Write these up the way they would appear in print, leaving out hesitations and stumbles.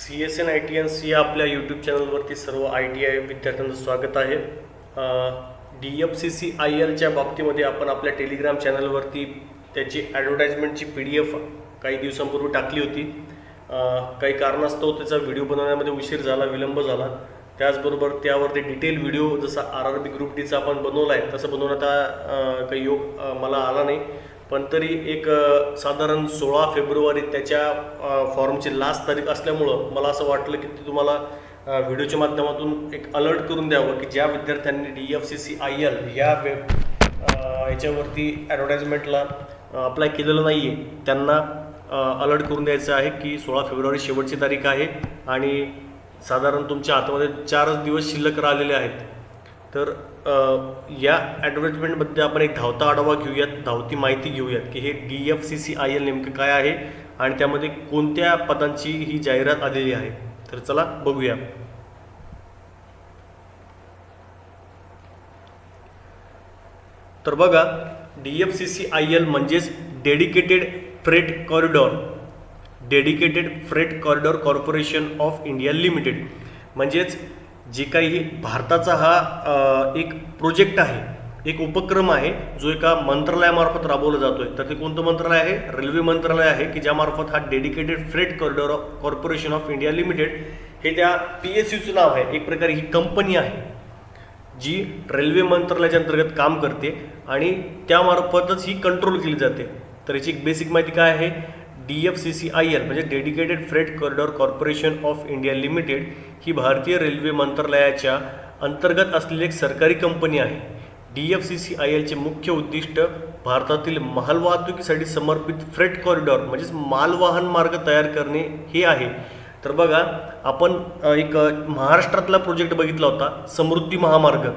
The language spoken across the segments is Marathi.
CSN ITNC या आपल्या यूट्यूब चॅनलवरती सर्व ITI विद्यार्थ्यांचं स्वागत आहे। DFCCILच्या बाबतीमध्ये आपण आपल्या टेलिग्राम चॅनलवरती त्याची ॲडव्हर्टाइजमेंटची PDF काही दिवसांपूर्वी टाकली होती। काही कारणास्तव त्याचा व्हिडिओ बनवण्यामध्ये उशीर झाला, विलंब झाला। त्याचबरोबर त्यावरती डिटेल व्हिडिओ जसा RRB ग्रुप डीचा आपण बनवला आहे तसं बनवण्याचा काही योग मला आला नाही, पण तरी एक साधारण 16 फेब्रुवारी त्याच्या फॉर्मची लास्ट तारीख असल्यामुळं मला असं वाटलं की ते तुम्हाला व्हिडिओच्या माध्यमातून एक अलर्ट करून द्यावं की ज्या विद्यार्थ्यांनी DFCCIL या याच्यावरती ॲडव्हर्टाइजमेंटला अप्लाय केलेलं नाही आहे त्यांना अलर्ट करून द्यायचं आहे की 16 फेब्रुवारी शेवटची तारीख आहे आणि साधारण तुमच्या हातामध्ये 4 दिवस शिल्लक राहिलेले आहेत। तर या ॲडव्हर्टाइजमेंटमध्ये आपण एक धावता आढावा घेऊयात, धावती माहिती घेऊयात की हे DFCCIL नेमकं काय आहे आणि त्यामध्ये कोणत्या पदांची ही जाहिरात आलेली आहे। तर चला बघूया। तर बघा, DFCCIL म्हणजेच dedicated freight corridor corporation of India limited, म्हणजेच जे काही भारताचा हा एक प्रोजेक्ट आहे, एक उपक्रम आहे जो एका मंत्रालयामार्फत राबवला जातो आहे। तर ते कोणतं मंत्रालय आहे? रेल्वे मंत्रालय आहे की ज्यामार्फत हा dedicated freight corridor corporation of India limited हे त्या PSUचं नाव आहे। एक प्रकारे ही कंपनी आहे जी रेल्वे मंत्रालयाच्या अंतर्गत काम करते आणि त्यामार्फतच ही कंट्रोल केली जाते। तर याची एक बेसिक माहिती काय आहे? DFCCIL म्हणजे dedicated freight corridor corporation of India limited ही भारतीय रेल्वे मंत्रालयाच्या अंतर्गत असलेली एक सरकारी कंपनी आहे। DFCCILचे मुख्य उद्दिष्ट भारतातील मालवाहतुकीसाठी समर्पित फ्रेट कॉरिडॉर म्हणजेच मालवाहन मार्ग तयार करणे हे आहे। तर बघा, आपण एक महाराष्ट्रातला प्रोजेक्ट बघितला होता समृद्धी महामार्ग,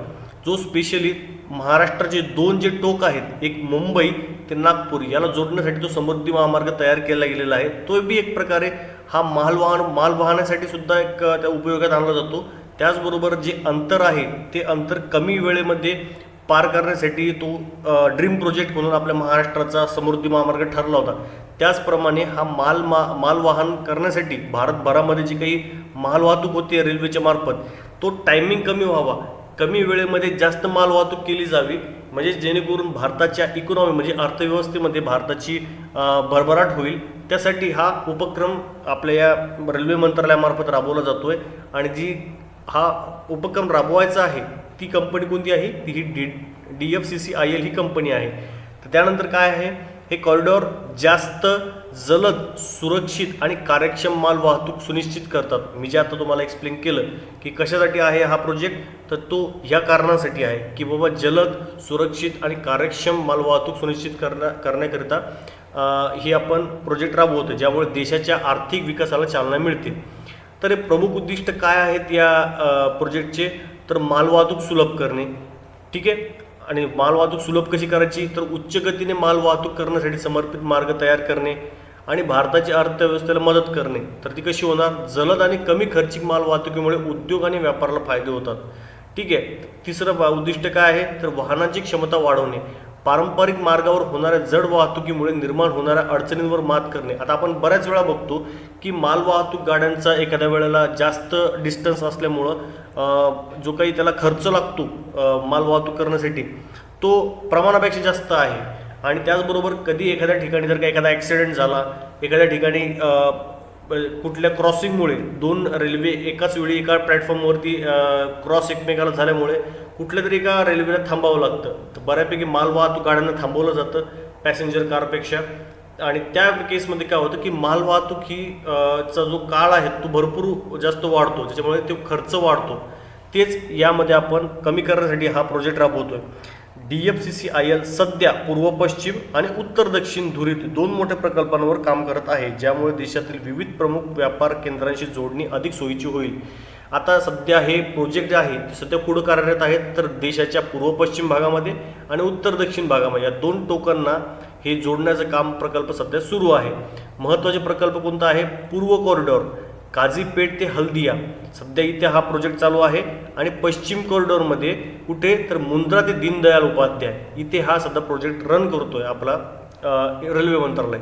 जो स्पेशली महाराष्ट्राचे 2 जे टोक आहेत, एक मुंबई ते नागपूर याला जोडण्यासाठी तो समृद्धी महामार्ग तयार केला गेलेला आहे। तो बी एक प्रकारे हा मालवाहनासाठी सुद्धा एक त्या उपयोगात आणला जातो। त्याचबरोबर जे अंतर आहे ते अंतर कमी वेळेमध्ये पार करण्यासाठी तो ड्रीम प्रोजेक्ट म्हणून आपल्या महाराष्ट्राचा समृद्धी महामार्ग ठरला होता। त्याचप्रमाणे हा मालवाहन करण्यासाठी भारतभरामध्ये जी काही मालवाहतूक होते रेल्वेच्या मार्फत, तो टायमिंग कमी व्हावा, कमी वेळेमध्ये जास्त मालवाहतूक केली जावी, म्हणजे जेणेकरून भारताच्या इकॉनॉमी म्हणजे अर्थव्यवस्थेमध्ये भारताची भरभराट होईल। त्यासाठी हा उपक्रम आपल्या या रेल्वे मंत्रालयामार्फत राबवला जातो आहे आणि जी हा उपक्रम राबवायचा आहे ती कंपनी कोणती आहे? ती ही DFCCIL ही कंपनी आहे। तर त्यानंतर काय आहे? हे कॉरिडॉर जास्त जलद, सुरक्षित आणि कार्यक्षम माल वाहतूक सुनिश्चित करतात। मी जे आता तुम्हाला एक्सप्लेन केलं की कशासाठी आहे हा प्रोजेक्ट, तर तो ह्या कारणासाठी आहे की बाबा जलद, सुरक्षित आणि कार्यक्षम माल वाहतूक सुनिश्चित करण्याकरिता हे आपण प्रोजेक्ट राबवतो, ज्यामुळे देशाच्या आर्थिक विकासाला चालना मिळते। तर हे प्रमुख उद्दिष्ट काय आहेत या प्रोजेक्टचे? तर मालवाहतूक सुलभ करणे, ठीक आहे। आणि मालवाहतूक सुलभ कशी करायची? तर उच्च गतीने मालवाहतूक करण्यासाठी समर्पित मार्ग तयार करणे आणि भारताच्या अर्थव्यवस्थेला मदत करणे। तर ती कशी होणार? जलद आणि कमी खर्चिक मालवाहतुकीमुळे उद्योग आणि व्यापाराला फायदे होतात, ठीक आहे। तिसरं उद्दिष्ट काय आहे? तर वाहनांची क्षमता वाढवणे, पारंपरिक मार्गावर होणाऱ्या जड वाहतुकीमुळे निर्माण होणाऱ्या अडचणींवर मात करणे। आता आपण बऱ्याच वेळा बघतो की मालवाहतूक गाड्यांचा एखाद्या वेळेला जास्त डिस्टन्स असल्यामुळं जो काही त्याला खर्च लागतो मालवाहतूक करण्यासाठी तो प्रमाणापेक्षा जास्त आहे। आणि त्याचबरोबर कधी एखाद्या ठिकाणी जर का एखादा ॲक्सिडेंट झाला, एखाद्या ठिकाणी कुठल्या क्रॉसिंगमुळे 2 रेल्वे एकाच वेळी एका प्लॅटफॉर्मवरती क्रॉस एकमेकाला झाल्यामुळे कुठल्या तरी एका रेल्वेला थांबावं लागतं, तर बऱ्यापैकी मालवाहतूक गाड्यांना थांबवलं जातं पॅसेंजर कारपेक्षा। आणि त्या केसमध्ये काय होतं की मालवाहतूक ही चा जो काळ आहे तो भरपूर जास्त वाढतो, त्याच्यामुळे तो खर्च वाढतो। तेच यामध्ये आपण कमी करण्यासाठी हा प्रोजेक्ट राबवतो आहे। DFCCIL सध्या पूर्व पश्चिम आणि उत्तर दक्षिण धुरीत 2 मोठ्या प्रकल्पांवर काम करत आहे, ज्यामुळे देशातील विविध प्रमुख व्यापार केंद्रांशी जोडणी अधिक सोयीची होईल। आता सध्या हे प्रोजेक्ट आहे ते सध्या कुठं कार्यरत आहेत? तर देशाच्या पूर्व पश्चिम भागामध्ये आणि उत्तर दक्षिण भागामध्ये या 2 टोकांना हे जोडण्याचं काम प्रकल्प सध्या सुरू आहे। महत्त्वाचे प्रकल्प कोणता आहे? पूर्व कॉरिडॉर काझीपेट ते हल्दिया, सध्या इथे हा प्रोजेक्ट चालू आहे। आणि पश्चिम कॉरिडॉरमध्ये कुठे? तर मुंद्रा ते दीनदयाल उपाध्याय इथे हा सध्या प्रोजेक्ट रन करतोय आपला रेल्वे मंत्रालय।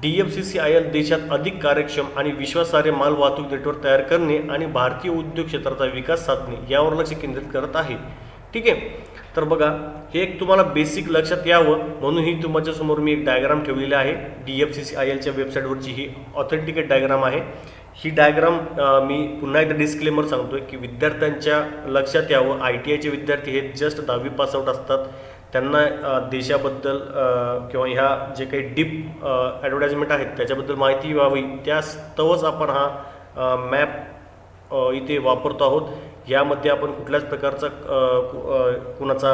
DFCCIL देशात अधिक कार्यक्षम आणि विश्वासार्ह माल वाहतूक नेटवर्क तयार करणे आणि भारतीय उद्योग क्षेत्राचा विकास साधणे यावर लक्ष केंद्रित करत आहे. ठीक आहे. तर बघा, हे एक तुम्हाला बेसिक लक्षात यावं म्हणून ही तुमच्यासमोर मी एक डायग्राम ठेवलेली आहे. DFCCILच्या वेबसाईटवरची ही ऑथेंटिकेट डायग्राम आहे. ही डायग्राम मी पुन्हा एकदा डिस्क्लेमर सांगतोय की विद्यार्थ्यांच्या लक्षात यावं, ITIचे विद्यार्थी हे जस्ट 10वी पासआउट असतात. त्यांना देशाबद्दल किंवा ह्या जे काही डीप ॲडव्हर्टाइजमेंट आहेत त्याच्याबद्दल माहिती व्हावी, त्यास्तवच आपण हा मॅप इथे वापरतो आहोत. यामध्ये आपण कुठल्याच प्रकारचा कुणाचा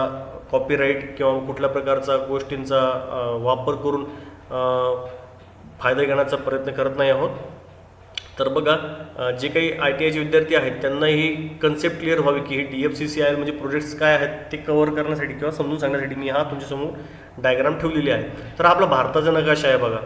कॉपीराईट किंवा कुठल्या प्रकारचा गोष्टींचा वापर करून फायदा घेण्याचा प्रयत्न करत नाही आहोत. तर बघा, जे काही ITIचे विद्यार्थी आहेत त्यांना ही कन्सेप्ट क्लिअर व्हावी की हे DFCCIL म्हणजे प्रोजेक्ट्स काय आहेत ते कव्हर करण्यासाठी किंवा समजून सांगण्यासाठी मी हा तुमच्यासमोर डायग्राम ठेवलेली आहे. तर आपला भारताचा नकाशा आहे बघा.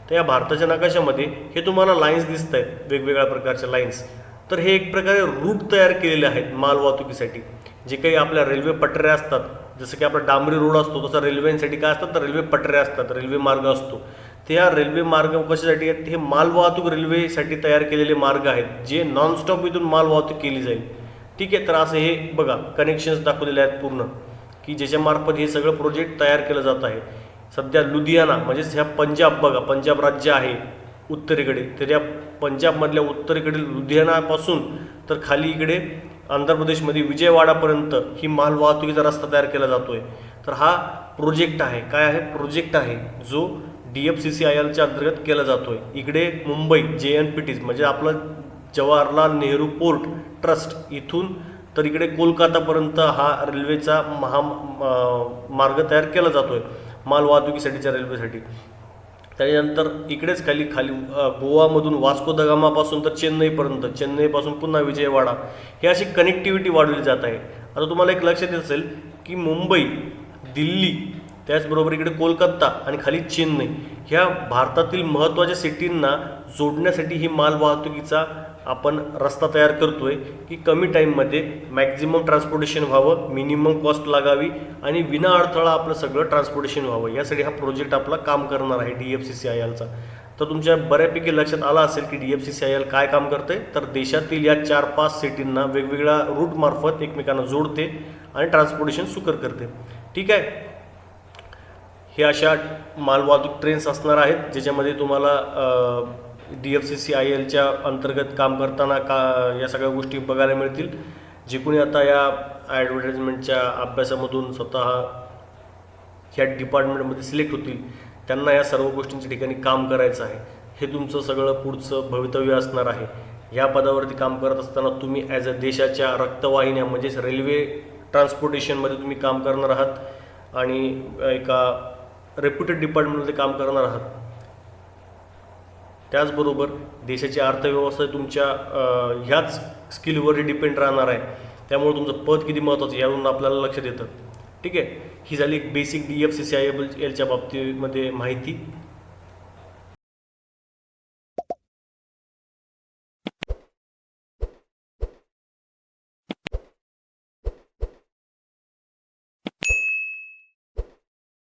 तर या भारताच्या नकाशामध्ये हे तुम्हाला लाईन्स दिसत आहेत, वेगवेगळ्या प्रकारच्या लाईन्स. तर हे एक प्रकारे रूट तयार केलेले आहेत माल वाहतुकीसाठी. जे काही आपल्या रेल्वे पटऱ्या असतात, जसं की आपला डांबरी रोड असतो तसा रेल्वेसाठी काय असतात तर रेल्वे पटऱ्या असतात, रेल्वे मार्ग असतो. त्या रेल्वे मार्ग कशासाठी आहेत, हे माल वाहतूक रेल्वेसाठी तयार केलेले मार्ग आहेत जे नॉनस्टॉप इथून माल वाहतूक केली जाईल. ठीक आहे. तर असं हे बघा कनेक्शन्स दाखवलेले आहेत पूर्ण, की ज्याच्यामार्फत हे सगळं प्रोजेक्ट तयार केलं जात आहे. सध्या लुधियाना म्हणजेच ह्या पंजाब, बघा पंजाब राज्य आहे उत्तरेकडे, तर या पंजाबमधल्या उत्तरेकडील लुधियानापासून तर खाली इकडे आंध्र प्रदेशमध्ये विजयवाडापर्यंत ही माल वाहतुकीचा रस्ता तयार केला जातो आहे. तर हा प्रोजेक्ट आहे, काय आहे प्रोजेक्ट आहे जो DFCCILच्या अंतर्गत केला जातो आहे. इकडे मुंबई JNPT म्हणजे आपलं जवाहरलाल नेहरू पोर्ट ट्रस्ट इथून तर इकडे कोलकातापर्यंत हा रेल्वेचा मार्ग तयार केला जातो आहे माल वाहतुकीसाठीच्या रेल्वेसाठी. त्याच्यानंतर इकडेच खाली गोवामधून वास्को द गामापासून तर चेन्नईपर्यंत, चेन्नईपासून पुन्हा विजयवाडा, हे अशी कनेक्टिव्हिटी वाढवली जात आहे. आता तुम्हाला एक लक्षात येत असेल की मुंबई, दिल्ली, त्याचबरोबर इकडे कोलकाता आणि खाली चेन्नई ह्या भारतातील महत्त्वाच्या सिटींना जोडण्यासाठी ही माल वाहतुकीचा आपण रस्ता तयार करतोय की कमी टाईममध्ये मॅक्झिमम ट्रान्सपोर्टेशन व्हावं, मिनिमम कॉस्ट लागावी आणि विना अडथळा आपलं सगळं ट्रान्सपोर्टेशन व्हावं, यासाठी हा प्रोजेक्ट आपला काम करणार आहे DFCCILचा. तर तुमच्या बऱ्यापैकी लक्षात आलं असेल की DFCCIL काय काम करते. तर देशातील या 4-5 सिटींना वेगवेगळ्या रूटमार्फत एकमेकांना जोडते आणि ट्रान्सपोर्टेशन सुकर करते. ठीक आहे. हे अशा माल वाहतूक ट्रेन्स असणार आहेत ज्याच्यामध्ये तुम्हाला DFCCILच्या अंतर्गत काम करताना या सगळ्या गोष्टी बघायला मिळतील. जे कोणी आता या ॲडव्हर्टाइजमेंटच्या अभ्यासामधून स्वतः ह्या डिपार्टमेंटमध्ये सिलेक्ट होतील त्यांना या सर्व गोष्टींच्या ठिकाणी काम करायचं आहे. हे तुमचं सगळं पुढचं भवितव्य असणार आहे. या पदावरती काम करत असताना तुम्ही ॲज अ देशाच्या रक्तवाहिन्या म्हणजेच रेल्वे ट्रान्सपोर्टेशनमध्ये तुम्ही काम करणार आहात आणि एका रेप्युटेड डिपार्टमेंटमध्ये काम करणार आहात. त्याचबरोबर देशाची अर्थव्यवस्था तुमच्या ह्याच स्किलवर डिपेंड राहणार आहे. त्यामुळे तुमचं पद किती महत्त्वाचं यावरून आपल्याला लक्षात येतं. ठीक आहे. ही झाली एक बेसिक DFCCILच्या बाबतीमध्ये माहिती.